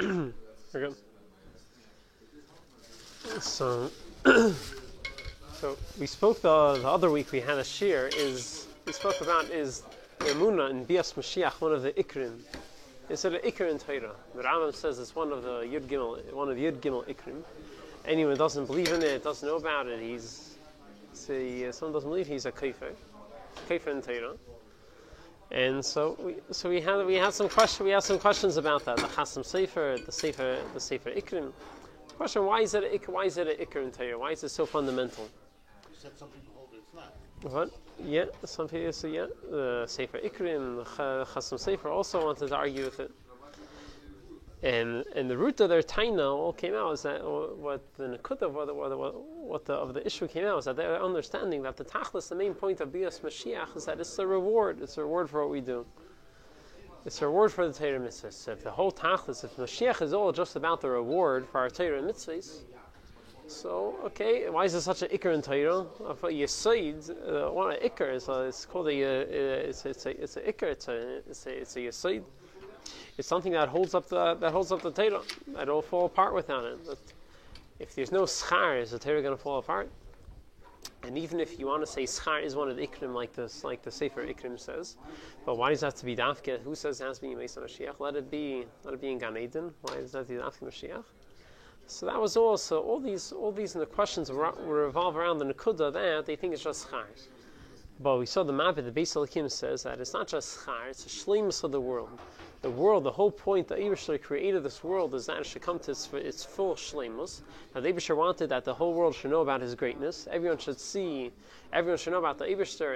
We're good. So, so we spoke the other week. We had a shir. We spoke about is the Emunah in Bias Mashiach, one of the Ikrim. It's an Ikr in Torah. The Rambam says it's one of the Yud Gimel Ikrim. Anyone who doesn't believe in it, doesn't know about it, someone doesn't believe he's a kafir in Torah. And so we had some questions about that. The Chasam Sefer, the Sefer Ikrim. Question: Why is it an Ikr in Torah? Why is it so fundamental? You said some people hold it, it's not. What? Yeah, some people say yeah. The Sefer Ikrim, the Chasam Sefer also wanted to argue with it. And the root of their taina all came out is that what the nekuda of the issue came out is that they're understanding that the tachlis, the main point of Bias Mashiach, is that it's a reward. It's a reward for what we do. It's a reward for the Torah mitzvahs. So if the whole tachlis, if Mashiach is all just about the reward for our Torah mitzvahs, so okay, why is it such an ikr in Torah? Of a yisoid, what an ikr is? It's called it's a ikr. It's a yisoid. It's something that holds up the Torah. That will fall apart without it. But if there's no schar, is the Torah going to fall apart? And even if you want to say schar is one of the ikrim like the Sefer Ikrim says, but why does that have to be dafke? Who says it has to be Mesa Mashiach? Let it be in Gan Eden. Why does that have to be dafke Mashiach? So that was all. So all these and the questions revolve around the nekuda that they think it's just schar. But we saw the Mabed, the Beis Elokim says that it's not just schar; it's a shleimus of the world. The world, the whole point that Eibishter created this world is that it should come to its full shleimus. Now, the Eibishter wanted that the whole world should know about His greatness. Everyone should know about the Eibishter,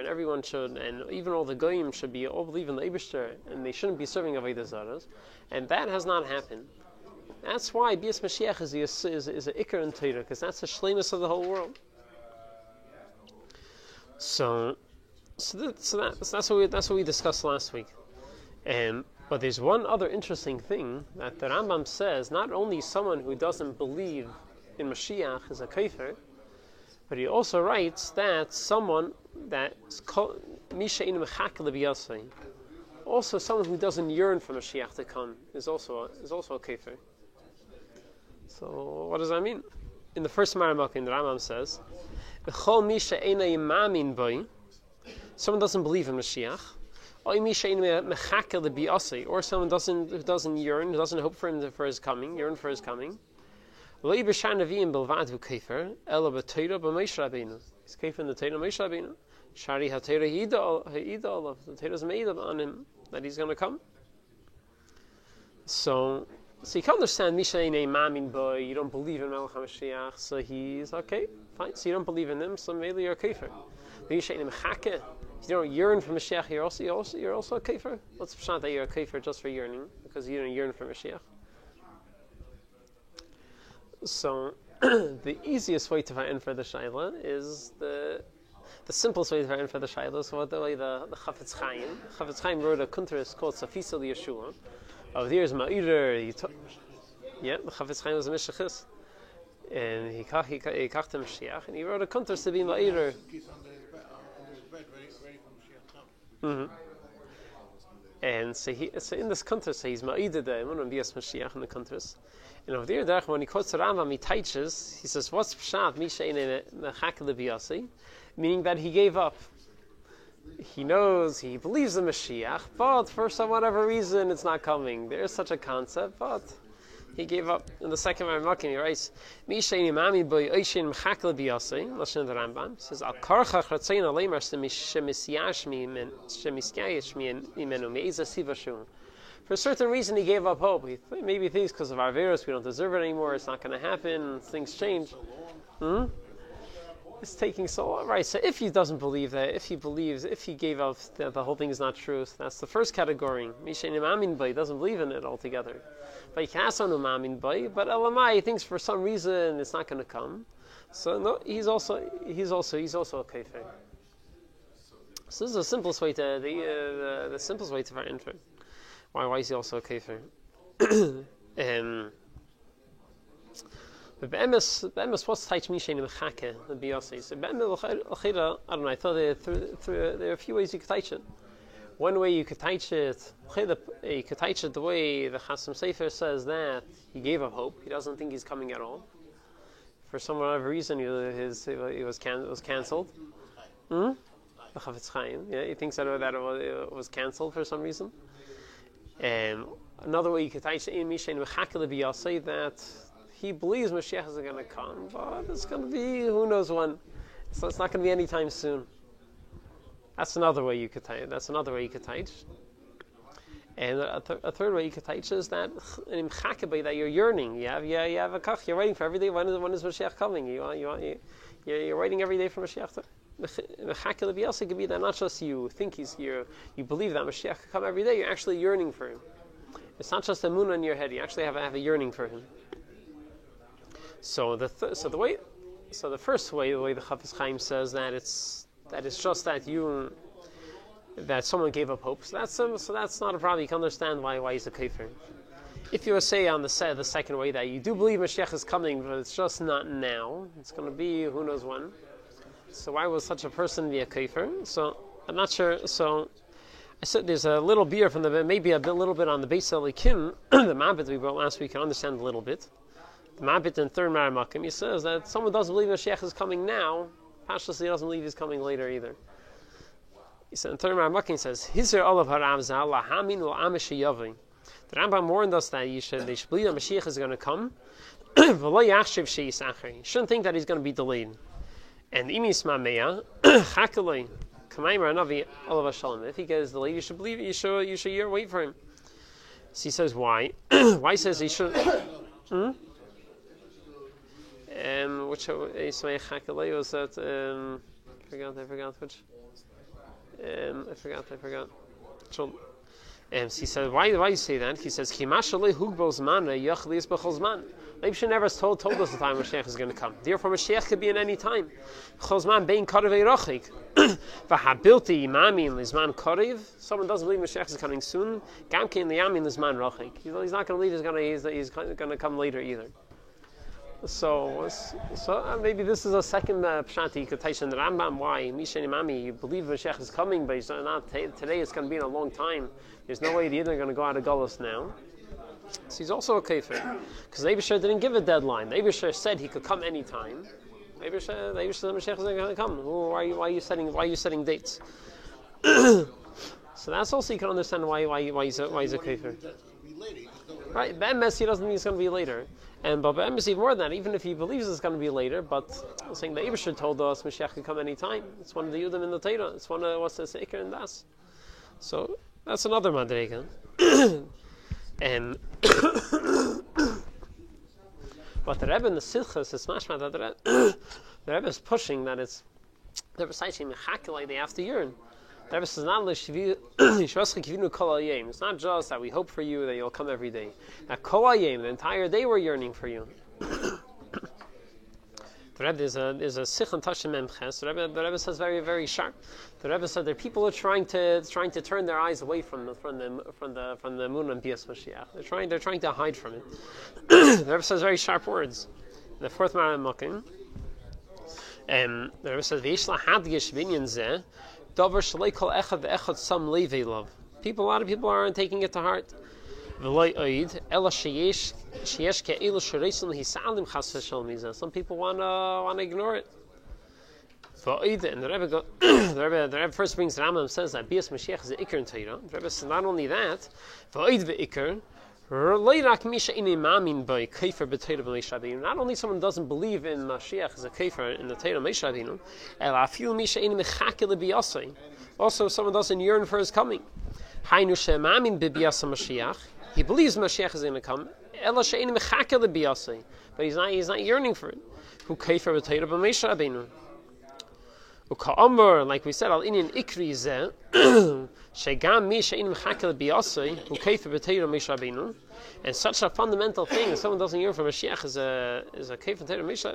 and even all the goyim should all believe in the Eibishter, and they shouldn't be serving Avodah Zarah. And that has not happened. That's why Bias Mashiach is an ikr in Torah, because that's the shleimus of the whole world. So that's what we discussed last week. But there's one other interesting thing that the Rambam says. Not only someone who doesn't believe in Mashiach is a kafir, but he also writes that someone that's called Mishain Mechak Lebiyasai, also someone who doesn't yearn for Mashiach to come is also a kafir. So what does that mean? In the first Maramakim, the Rambam says, "B'chol misha eina yimamin boi," someone doesn't believe in Mashiach. Or someone who doesn't yearn, who doesn't hope for his coming, yearn for his coming. He's kafir in the Torah Moshe Rabbeinu. Shari HaTorah Ha'ida, the Torah is made on him that he's going to come. So you can understand Misha Einei Mamin Boy. You don't believe in Melech HaMashiach, so he's okay, fine. So you don't believe in him, so maybe you're a kafir. Misha Einei Mechake. You don't yearn for Mashiach, you're also a kafir. What's the pshat that you're a kafir just for yearning, because you don't yearn for Mashiach? So the easiest way to find for the shaila is the simplest way to find for the shaila is what the way the Chafetz Chaim. Chafetz Chaim wrote a kuntres called Safisa Yeshua. Over there is Ma'ir. The Chafetz Chaim was a Meshachis, and he kach the Mashiach, and he wrote a kuntres to be Ma'ir. Mm-hmm. And so in this contrast, he's ma'ided the emunah Bias Mashiach in the contrast. And over there, when he quotes the Rambam, he teaches. He says, "What's pshat misha in mechak lebiyasi?" Meaning that he gave up. He knows, he believes in Mashiach, but for some whatever reason, it's not coming. There is such a concept, but he gave up. In the second Maramakim, he writes, "Misha imami boy oishin mechak lebiyasi." Listen to the Rambam. He says, "Al karcha chatzein aleimer shemiskyayish imenu meiza sivashu." For a certain reason, he gave up hope. He maybe thinks because of our virus, we don't deserve it anymore. It's not going to happen. Things change. It's taking so long, right? So if he doesn't believe that, if he gave up that the whole thing is not true, so that's the first category. Misha imamin boy doesn't believe in it altogether. But he can't but Elamai, he thinks for some reason it's not going to come. So no, he's also a kafir. So this is the simplest way to the simplest way to find into it. Why is he also a kafir? But be'emes what's taich mishein mechake the biyasi? So be'emes I don't know. I thought there are a few ways you could teach it. One way you could teach it, you could teach it the way the Chasam Sofer says that he gave up hope. He doesn't think he's coming at all. For some other reason, he was cancelled. The Chafetz Chaim, yeah, he thinks that it was cancelled for some reason. And another way you could teach in Mishain Mechakele B'Yasei that he believes Mashiach is going to come, but it's going to be who knows when. So it's not going to be anytime soon. That's another way you could teach. And a third way you could teach is that in Mechakebe that you're yearning. You have a kach. You're waiting for every day. When is Mashiach coming? You're waiting every day for Mashiach. Mechakele B'Yasei could be that not just you think you believe that Mashiach could come every day. You're actually yearning for him. It's not just a moon in your head. You actually have a yearning for him. So the first way, the way the Chafetz Chaim says that it's just that someone gave up hope. So that's not a problem. You can understand why he's a kafir. If you say on the second way that you do believe Mashiach is coming, but it's just not now. It's going to be who knows when. So why would such a person be a kafir? So I'm not sure. So I said there's a little beer from maybe a little bit on the Beis Elikim, the Mabit we brought last week. You can understand a little bit. The Mabit in third Maramakim, he says that someone doesn't believe Mashiach is coming now. Pashtus, he doesn't believe he's coming later either. He said in third Maramakim, he says, "Hizer olav harav zal lahamin u'amish yavim." The Rambam warned us that they should believe that Mashiach is going to come. V'lo yachshiv she'yisacher. You shouldn't think that he's going to be delayed. And imis ma'meya chakalei kamaymer anavi olav hashalom. If he gets delayed, you should believe. You should wait for him. So he says why? Why he says he should? Which Ismail Chakalei was that? I forgot which. I forgot. So he said, why do you say that? He says, "Chimashalei hugbos mana yachlis b'chol zman." Leibshin never told us the time Mashiach is going to come. Therefore, Mashiach could be in any time. Chol zman bein karev erochik. V'habilti imamin lizman karev. Someone doesn't believe Mashiach is coming soon. Gamkein liyamin lizman rochik. He's not going to believe he's going to come later either. So maybe this is a second pshat you could teach in the Rambam. Why? Misha Imami, you believe Mashiach is coming, but he's not today. It's going to be in a long time. There's no way they're either going to go out of Gullus now. So he's also a kafir because the Eibusher didn't give a deadline. The Eibusher said he could come anytime. The Eibusher said Mashiach is going to come. Why are you setting dates? So that's also you can understand why he's a kafir. Right, Be'emes he doesn't mean it's going to be later. But Be'emes even more than that, even if he believes it's going to be later, but I'm saying the Eibusher told us Mashiach can come anytime. It's one of the Yudim in the Torah. It's one of what's the Seker and Das. So that's another Madrega. But the Rebbe in the Silchas is mashma that the Rebbe is pushing that it's the reciting Mechakelei they have to yearn. The Rebbe says not it's not just that we hope for you that you'll come every day. That Kol Hayom, the entire day we're yearning for you. The Rebbe is a Sich and Tashim Memches. The Rebbe says very, very sharp. The Rebbe said that people are trying to turn their eyes away from the moon and Bias Mashiach. They're trying to hide from it. The Rebbe says very sharp words. In the fourth Maram Mokim, the Rebbe says V'yishla hadgish binyan zeh davar shalei kol echad ve'echad sam levei love. A lot of people aren't taking it to heart. Some people want to ignore it. And the Rebbe first brings the Rambam and says that Bias Mashiach is the Iker in Torah. The Rebbe says not only that, not only someone doesn't believe in Mashiach as a Kafir in the Torah Moshe Rabbeinu, also someone doesn't yearn for his coming. He believes Mashiach is going to come, but he's not yearning for it. Who Kafir b'Torah b'Moshe Rabbeinu. Like we said, al inyan ikri zeh shegam mi she'in mechakel b'yasei who kafir b'Torah Moshe Rabbeinu, and such a fundamental thing if someone doesn't yearn for Mashiach is a kafir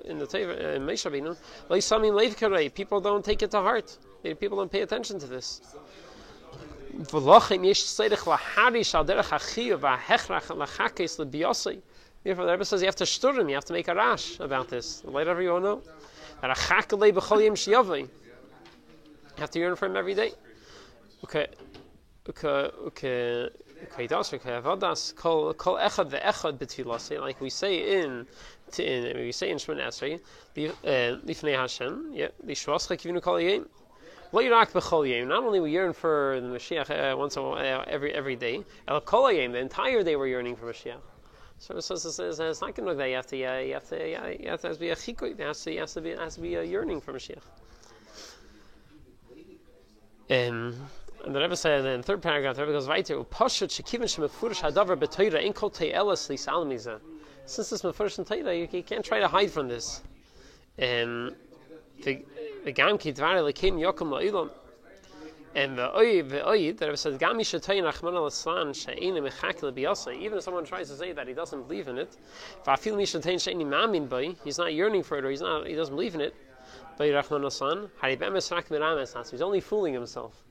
in the Torah Moshe Rabbeinu. Like something leiv karei, people don't take it to heart. People don't pay attention to this. Therefore, the Rebbe says you have to shturim, you have to make a rash about this. Let everyone know that you have to yearn for him every day. Okay. like we say in Shemon Esrei, Lifnei Hashem, Lishvascha Kivinu Kol Yom. Not only we yearn for the Mashiach once every day, the entire day we're yearning for Mashiach. So it's not going to be that you have to be a chikui. There has to be a yearning for Mashiach. And the Rebbe said in the third paragraph, the Rebbe goes right to Pashat Shekivin Shemefurish Hadavar B'Torah Ein Kol Te'elas Lisal Mizah. Since this Mefurish in Torah, you can't try to hide from this. And the Gam Kidvar Lekim Yokum La'ilam. And the Oid, that Rebbe said, Gam Yishatoyin Achman Al-Aslan She'ein Mechak L'Biyasa. Even if someone tries to say that he doesn't believe in it, V'afil Mishatoyin She'ein Mamin B'I, he's not yearning for it, or he doesn't believe in it. B'I Rachman Al-Aslan, Haribemes Rak Mirames Nas. He's only fooling himself.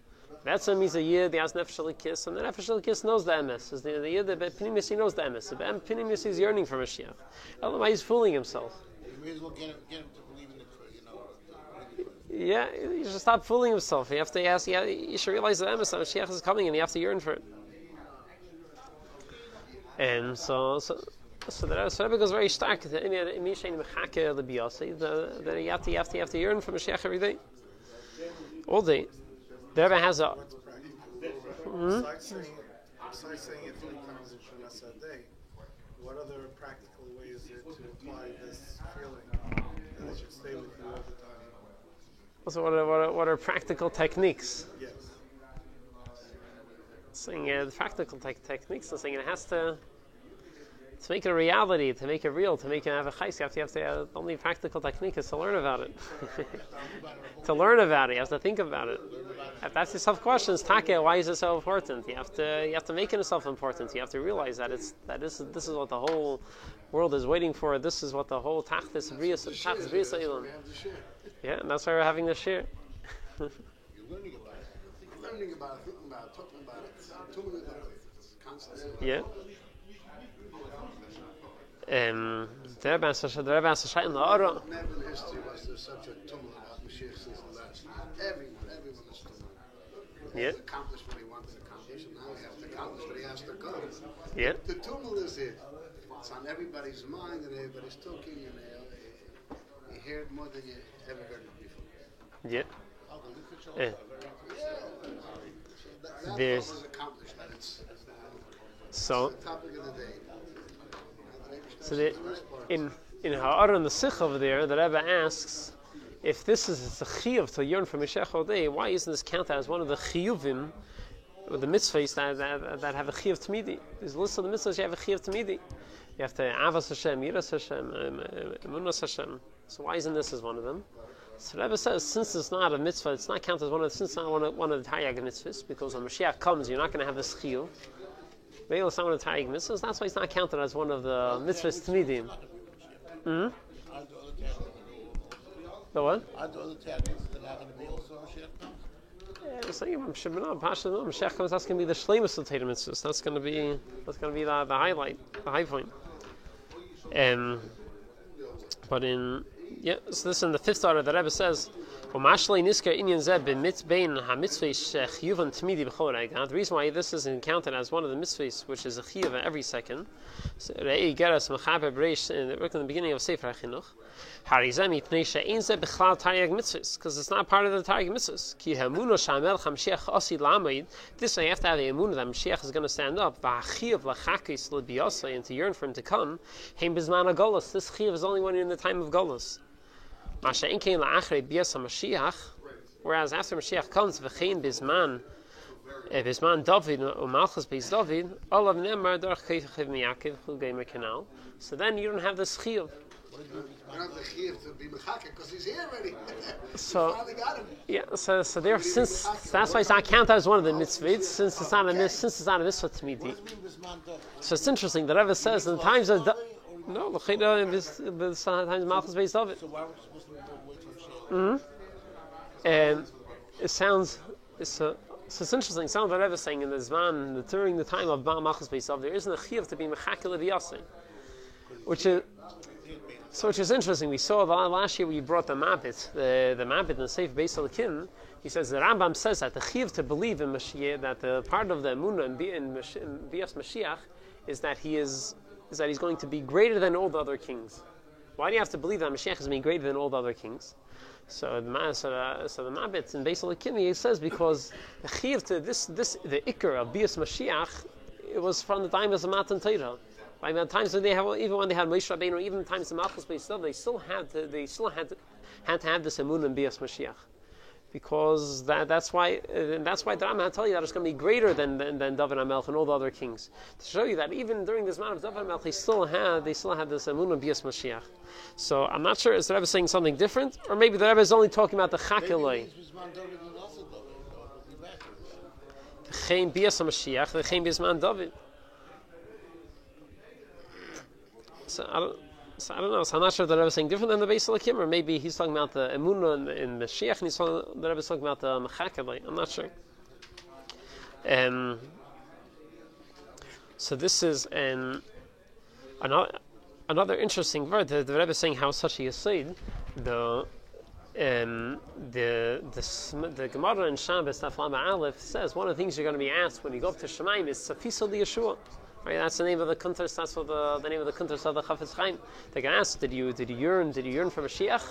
That's him. He's a yid. He has nefesh elikis, and the nefesh elikis knows the emes. Is the yid? The pinimis, he knows the emes. The pinimis is yearning for Mashiach. Otherwise, he's fooling himself. You may as well get him to believe in it. Yeah, you should stop fooling himself. You have to ask. You should realize the emes that Mashiach is coming, and you have to yearn for it. And so the Rebbe goes very stark. That you have to yearn for Mashiach every day, all day. The Rebbe has a. Besides saying it 3 times in Shemasa a day, what other practical ways is there to apply this feeling that it should stay with you all the time? So what are practical techniques? Yes. Saying the practical techniques. Saying it has to make it a reality, to make it real, to make it have a chayes. You have to. The only practical technique is to learn about it. To learn about it, you have to think about it. You have to ask yourself questions. Take, why is it so important? You have to make it yourself important. You have to realize that this is what the whole world is waiting for. This is what the whole tachlis briyas ilam. Yeah, and that's why we're having this share. You're learning about it. Learning about it, thinking about it, talking about it, tuning about it, constantly. Yeah. The Rebbe has a shayt in the Aron. Never in history was there such a tumult about Mashiach since the last year. Everyone is tumult. He has accomplished what he wanted to accomplish, and now he has to accomplish what he has to come. Yeah. The tumult is here. It's on everybody's mind, and everybody's talking, and you hear it more than you ever heard it before. Yeah. That There's was accomplished. That's so. the topic of the day. So in Ha'aron the Sikh over there, the Rebbe asks, if this is a chiyuv to yearn for Mashiach all day, why isn't this counted as one of the chiyuvim, or the mitzvahs that have a chiyuv tamidi? There's a list of the mitzvahs you have a chiyuv tamidi. You have to avas Hashem, yiras Hashem, emunas Hashem. So why isn't this as one of them? So the Rebbe says, since it's not a mitzvah, it's not counted as since it's not one of the Taryag mitzvahs, because when Mashiach comes, you're not going to have this chiyuv. Maybe it's not one of the Taryag mitzvahs. That's why it's not counted as one of the mitzvahs tamidim. The what? Are the other tactics that are going to be also Mashiach comes? Yeah, I'm saying Mashiach comes. That's going to be the shleimus of Torah mitzvahs. That's going to be the highlight, the high point. But so this in the 5th order, the Rebbe says, the reason why this isn't counted as one of the mitzvahs, which is a chiyuv every second, so in the beginning of Sefer HaChinuch, because it's not part of the Taryag mitzvahs. This way you have to have the emunah that Mashiach is going to stand up, and to yearn for him to come. This chiyuv is only when you're in the time of Golus. Whereas after Mashiach comes, v'chein bizman David u'malchus beis David, olav nemar dorch keichachiv miyakiv chulgeimer kanal. So then you don't have this chiyuv. You don't have the chiyuv to be mechakeh because he's here already. So Finally got him. yeah, so there since that's why it's not counted as one of the mitzvahs, since it's not a mitzvah tamidi. So it's interesting that Rebbe says in the times of no, the times malchus beis David. So why are we supposed to wait for Mashiach? And it sounds it's interesting. It sounds like Rebbe saying in the Zman during the time of Baal Malchus Beisav, there isn't a chiyuv to be mechakel v'yasin, which is So which is interesting. We saw last year we brought the Mabit, the Mabit in the Seif Beis Elikim. He says the Rambam says that the Chiv to believe in Mashiach, that the part of the Emunah in Bias Mashiach is that he's going to be greater than all the other kings. Why do you have to believe that Mashiach is being greater than all the other kings? So the Mabit in Beis Elikim, he says because the Chiv to the Iker of Bias Mashiach, it was from the time of the Matan Torah. By the times when they have, even when they had Moshe Rabbeinu, or even the times of Malchus, they still had to have this emunah in Bias Mashiach, because that's why the Rambam had tell you that it's going to be greater than David HaMelech and all the other kings, to show you that even during this amount of David HaMelech, they still had this emunah in Bias Mashiach. So I'm not sure is the Rebbe saying something different, or maybe the Rebbe is only talking about the Chakelei. The Chaim Bias Mashiach, the Chaim Bias Man David. So I don't know. So I'm not sure that the Rebbe is saying different than the Beis Elikim, or maybe he's talking about the Emunah in Mashiach, and the Rebbe is talking about the Mechakelei. I'm not sure. So this is another interesting word. The Rebbe is saying how such a Yesod, the Gemara in Shabbos Daf Lamed Aleph says one of the things you're going to be asked when you go up to Shemaim is Safisa Yeshua. Right, that's the name of the Kuntres. That's what the name of the Kuntres of the Chafetz Chaim. They're going to ask, did you yearn for Mashiach?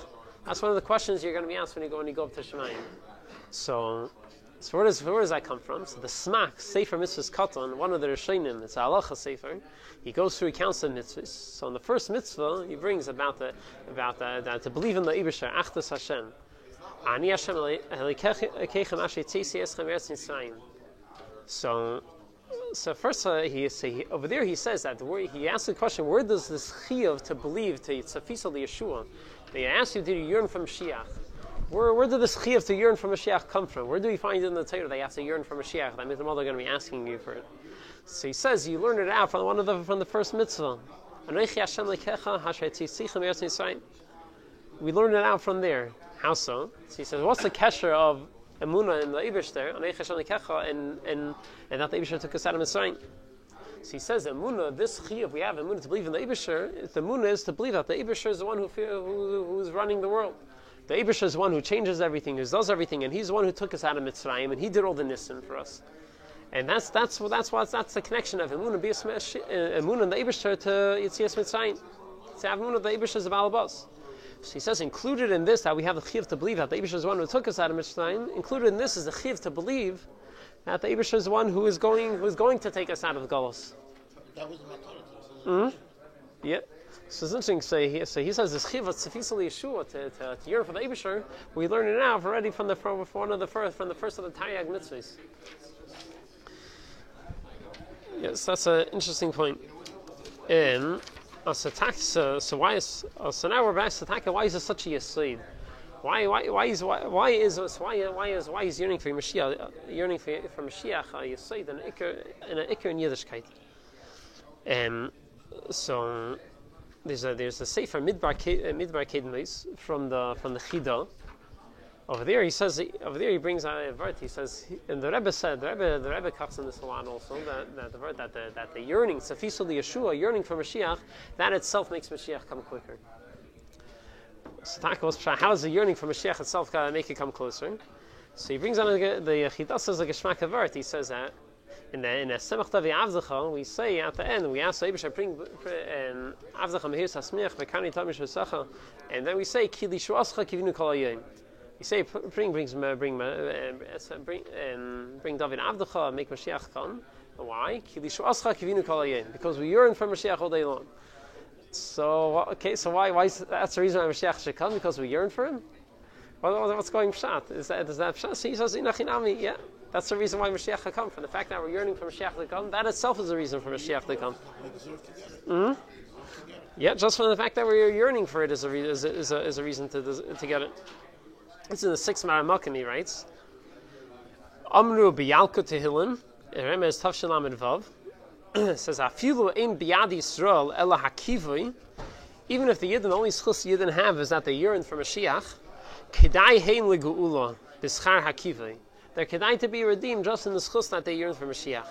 That's one of the questions you're going to be asked when you go up to Shemayim. So where does that come from? So the Smak Sefer Mitzvahs Katan, one of the Rishonim, it's a Halacha Sefer. He goes through, he counts the mitzvahs. So in the first mitzvah, he brings about to believe in the Ibisher Achdus Hashem. Ani Hashem Elokeichem Asher Tzisi Eschem Eretz Yisrael. So first, over there he says that he asks the question: where does this chiyuv to believe to tzafisa Yeshua? They ask you, did you yearn from Mashiach? Where did this chiyuv to yearn from Mashiach come from? Where do we find it in the Torah they have to yearn from Mashiach? That means the mother going to be asking you for it. So he says you learned it out from the first mitzvah. We learned it out from there. How so? So he says, what's the kesher of Emunah in the Eibishter, and that the Eibishter took us out of Mitzrayim? So he says, Emunah, this chiyuv we have, Emunah to believe in the Eibishter, the Emunah is to believe that the Eibishter is the one who's running the world. The Eibishter is the one who changes everything, who does everything, and he's the one who took us out of Mitzrayim, and he did all the nissen for us. And that's the connection of Emunah, Emunah in the Eibishter to Yetzias Mitzrayim. To have Emunah, the Eibishter is the Balabas. So he says, included in this, that we have the chiv to believe that the Eibishter is the one who took us out of Mitzrayim. Included in this is the chiv to believe that the Eibishter is the one who is going to take us out of the Galus. That was my thought. Yeah. So it's interesting. So he says this chiv of tzafisa Yeshua to yearn for the Eibishter. We learn it now already from the first of the Taryag mitzvahs. Yes, that's an interesting point. So now we're back to Taka. Why is it such a yesod? Why is yearning for Mashiach, yearning for Mashiach a yesod and an ikar in Yiddishkeit? So there's a sefer Midbar Kedmis from the Chida. Over there he brings out a word. He says, and the Rebbe said, the Rebbe cuts in this a lot also, that the word that the yearning, Tzafisa Yeshua, yearning for Mashiach, that itself makes Mashiach come quicker. So how does the yearning for Mashiach itself make it come closer? So he brings out the Chida says a Geshmak Avart. He says that in a Semach Tavi Avzacha, we say at the end, we ask Eibush bring Avzacha Mehir Sasmiach Vekani Tamish Vesacha, and then we say Ki Lishuascha Kivinu Kol Hayom. You say bring David Avdecha, make Mashiach come. Why? Because we yearn for Mashiach all day long. So why that's the reason why Mashiach should come, because we yearn for him. What's going pshat? Is that pshat? So he says Inachinami. Yeah, that's the reason why Mashiach should come. From the fact that we're yearning for Mashiach to come, that itself is a reason for Mashiach to come. Yeah, just from the fact that we're yearning for it is a reason to get it. It's in the 6th Maramakim, he writes, Amru b'yalka tehillim, Remez Tavshin Lamed Vav, says, Afilu ein biyad Yisrael ela hakivui, even if the Yidden, only schus Yidden have is that they yearn for Mashiach, kedai hein legu'ula, b'schar hakivui. They're kedai to be redeemed just in the schus that they yearn for Mashiach.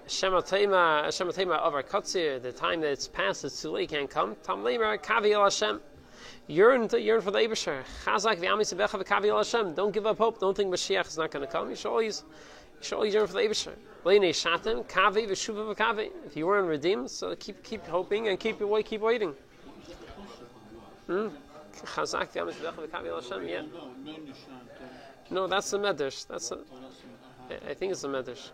Shematema of our Katsir, the time that it's past, it's too late, can't come. Tam Lemer, Kavi El Hashem. Yearn for the Eibusher. Chazak v'Ami Sebecha v'Kavi El Hashem. Don't give up hope. Don't think Mashiach is not going to come. You should always yearn for the Eibusher. Leine Shatem, Kavi v'Shuva v'Kavi. If you weren't redeemed, so keep hoping and keep waiting. Chazak v'Ami Sebecha v'Kavi El Hashem. Yeah. No, that's the Medrash. I think it's the Medrash.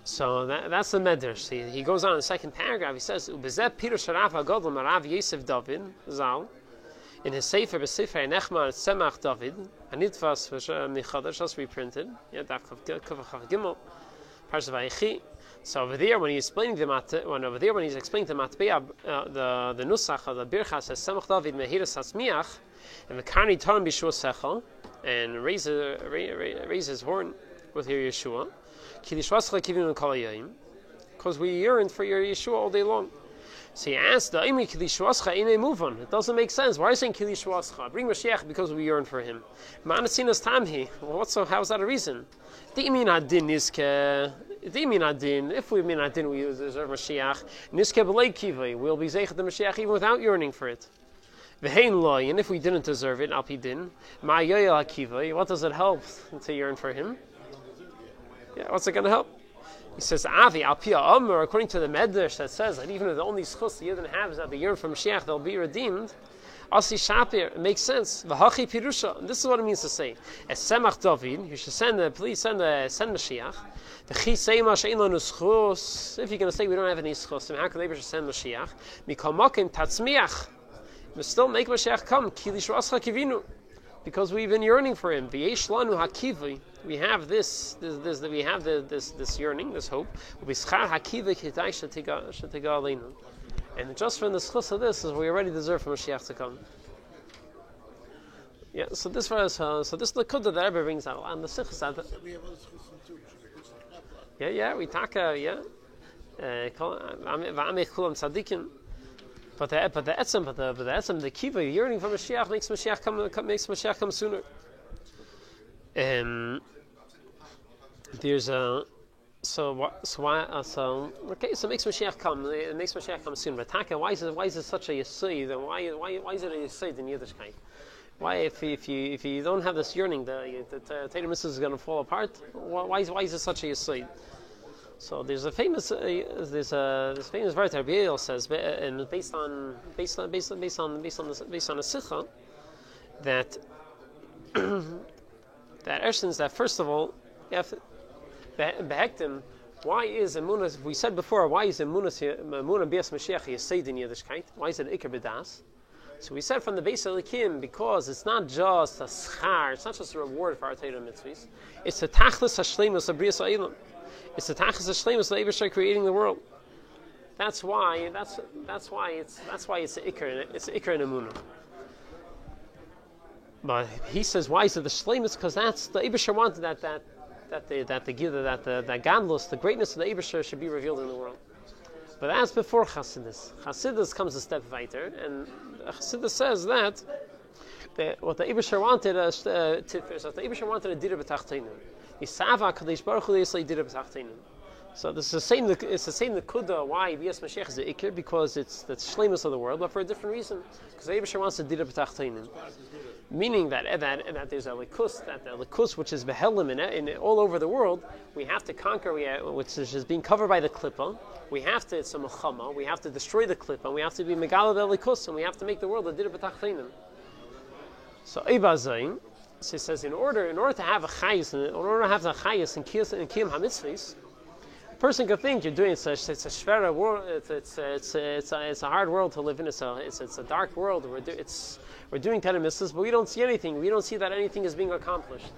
So that's the Medrash. He goes on in the second paragraph. He says, "Ubezeh Pirush Rav HaGadol Marav Yosef David Zal in his Sefer B'Sefer Nechmar Tzemach David Anitfas Michadash just reprinted. Yeah, Daf Kaf Gimel Parshas Vayechi. So over there, when he's explaining the Matbeah, the Nusach of the Bircha says Tzemach David Mehiras Hasmiach and the Karni Torn B'Shua Sechel and raise his horn with your Yeshua. Because we yearn for your Yeshua all day long. So he asked, it doesn't make sense. Why are you saying Kilishwascha? Bring Mashiach because we yearn for him. How's that a reason? If we mean adin, we deserve Mashiach. We'll be zeichet the Mashiach even without yearning for it. And if we didn't deserve it, Alpidin, what does it help to yearn for him? Yeah, what's it going to help? He says, Avi, Alpia Omer, according to the Medrash that says that even if the only schus the Yidden have is that they yearn for Mashiach, they'll be redeemed. Asi Shapir, it makes sense. V'hachi Pirusha, and this is what it means to say. Es Semach David, you should send Mashiach. V'chi Seima she'en lo nuschus, if you're going to say we don't have any schus, how can they send Mashiach? Mikol Mokim Tatzmiach, but still make Mashiach come. Kilish Rascha Kivinu. Because we've been yearning for him. V'yesh lanu hakivi. We have this yearning, this hope. V'schar hakivi k'day shetiga aleinu. And just from the schus of this is we already deserve for Mashiach to come. Yeah. So this verse, so this Lakuda that Rebbe brings out, and the Sichos that. Yeah. We taka. Yeah. V'amech kulam tzadikim. But the etzem, the kiva yearning for Mashiach makes Mashiach come sooner. There's a so makes Mashiach come. It makes Mashiach come sooner. But Taka, why is it such a yesod? And why is it a yesod in Yiddishkeit? Why if you don't have this yearning, the Torah mitzvah is going to fall apart? Why is it such a yesod? So there's a famous this famous verse Rabbi Yoel says, and based on a sikha, that Ershins, that first of all, behektim, why is emunah? We said before, why is emunah bias Mashiach yesod in Yiddishkeit? Why is it ikar b'das? So we said from the base of the Kim, because it's not just a schar, it's not just a reward for our Torah mitzvahs, it's a tachlis hashleimus of Brias Ha'olam. It's the tachlis hashleimus the Eibusher creating the world. That's why it's ikar. It's ikar in emunah. But he says, why is it the shleimus? Because that's the Eibusher wanted that gadlus, the greatness of the Eibusher should be revealed in the world. But that's before Chassidus. Chassidus comes a step weiter, and Chassidus says that what the Eibusher wanted, the Eibusher wanted a dira b'tachteinu. Isava Kadosh Baruch Hu Yisrael dira b'tachteinu. So this is the same. It's the same Nekuda why Bias Mashiach is the Ikir, because it's the shleimus of the world, but for a different reason. Because the Eibusher wants to dira b'tachteinu, meaning that there's a likus, that the likus which is behelim in all over the world, we have to conquer, which is being covered by the klippa. We have to, it's a mechama, we have to destroy the klippa, we have to be megala likus, and we have to make the world a dira b'tachteinu. So Eibazayin, so he says, in order to have a chayis, in order to have the chayis and kiyum hamitzvahs, a person could think you're doing it's a shvera world. It's a hard world to live in. It's a dark world. We're doing Torah mitzvahs, but we don't see anything. We don't see that anything is being accomplished.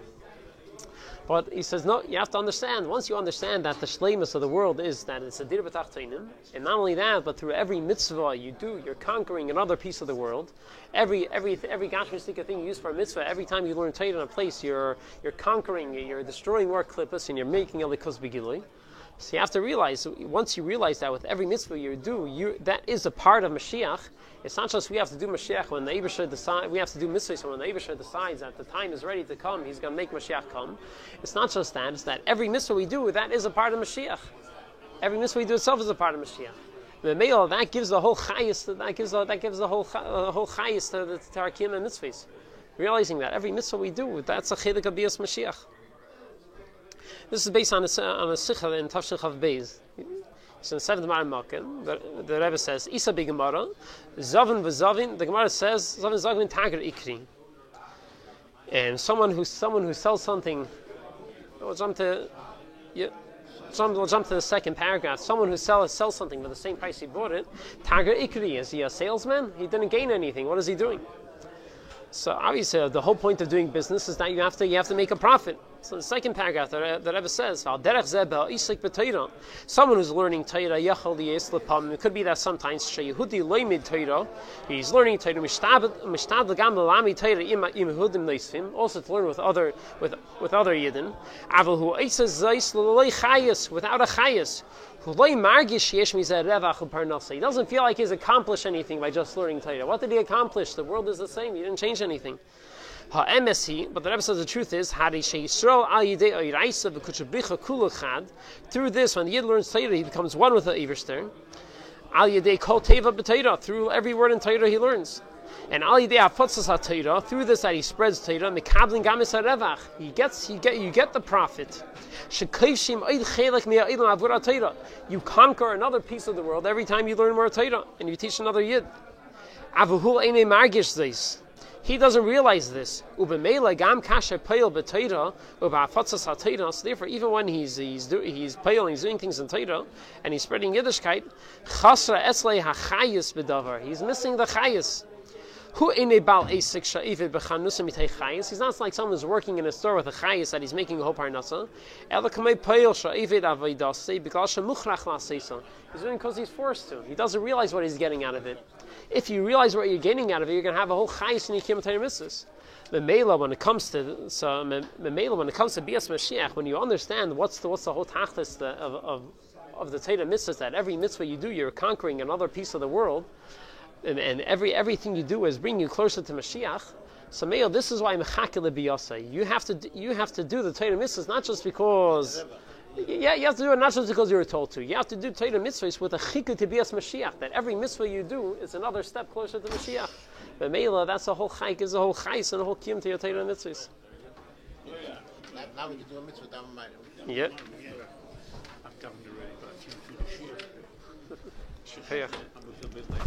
But he says, no, you have to understand. Once you understand that the shleimus of the world is that it's a dir b'tachtenim, and not only that, but through every mitzvah you do, you're conquering another piece of the world. Every gashmistika thing you use for a mitzvah, every time you learn Torah in a place, you're conquering, you're destroying more klippas, and you're making a likus begilui. So you have to realize, once you realize that with every mitzvah you do, that is a part of Mashiach. It's not just we have to do Mashiach when the Eibusher decides, we have to do mitzvahs when the Eibusher decides that the time is ready to come, he's going to make Mashiach come. It's not just that, it's that every mitzvah we do, that is a part of Mashiach. Every mitzvah we do itself is a part of Mashiach. The male that gives the whole chayis, that gives the whole chayis to our kiyum and mitzvahs. Realizing that every mitzvah we do, that's a chedek of bias Mashiach. This is based on a sikha in Tafshin Chav Beis. It's in the 7th Gemara in Makkah. The Rebbe says, Isa bi Gemara, Zavin v'Zavin. The Gemara says, Zavin Zavin Tager Ikri. And someone who sells something, we'll jump to the second paragraph. Someone who sells something for the same price he bought it, Tager Ikri. Is he a salesman? He didn't gain anything. What is he doing? So obviously, the whole point of doing business is that you have to make a profit. So the second paragraph, the Rebbe says, someone who's learning Torah, it could be that sometimes he's learning Torah, also to learn with other Yidden, without a chayas. He doesn't feel like he's accomplished anything by just learning Torah. What did he accomplish? The world is the same. He didn't change anything. But the Rebbe says the truth is, through this, when the Yid learns Torah, he becomes one with the Eiverster. Through every word in Torah he learns. And through this that he spreads Torah, you get the profit. You conquer another piece of the world every time you learn more Torah and you teach another Yid. He doesn't realize this. So therefore, even when he's paying, he's doing things in Torah, and he's spreading Yiddishkeit, he's missing the chayas. He's not like someone who's working in a store with a chayas that he's making a whole parnasa. He's doing because he's forced to. He doesn't realize what he's getting out of it. If you realize what you're gaining out of it, you're going to have a whole chayis in your kiyum Torah mitzvahs. The Mela, when it comes to Bias Mashiach, when you understand what's the whole tachlis of the Torah mitzvahs, that every mitzvah you do, you're conquering another piece of the world, and everything you do is bring you closer to Mashiach. So Mela, this is why Mechake Biyasa. You have to do the Torah mitzvahs not just because. Yeah, you have to do it not just because you were told to. You have to do Torah mitzvahs with a chikah to bias Mashiach. That every mitzvah you do is another step closer to Mashiach. But Meila, that's the whole chayk, is the whole chayis and the whole kiyum to your Torah mitzvahs. Now we can do a mitzvah down my. Yeah. I'm coming already, but a few shears. I'm a little bit like.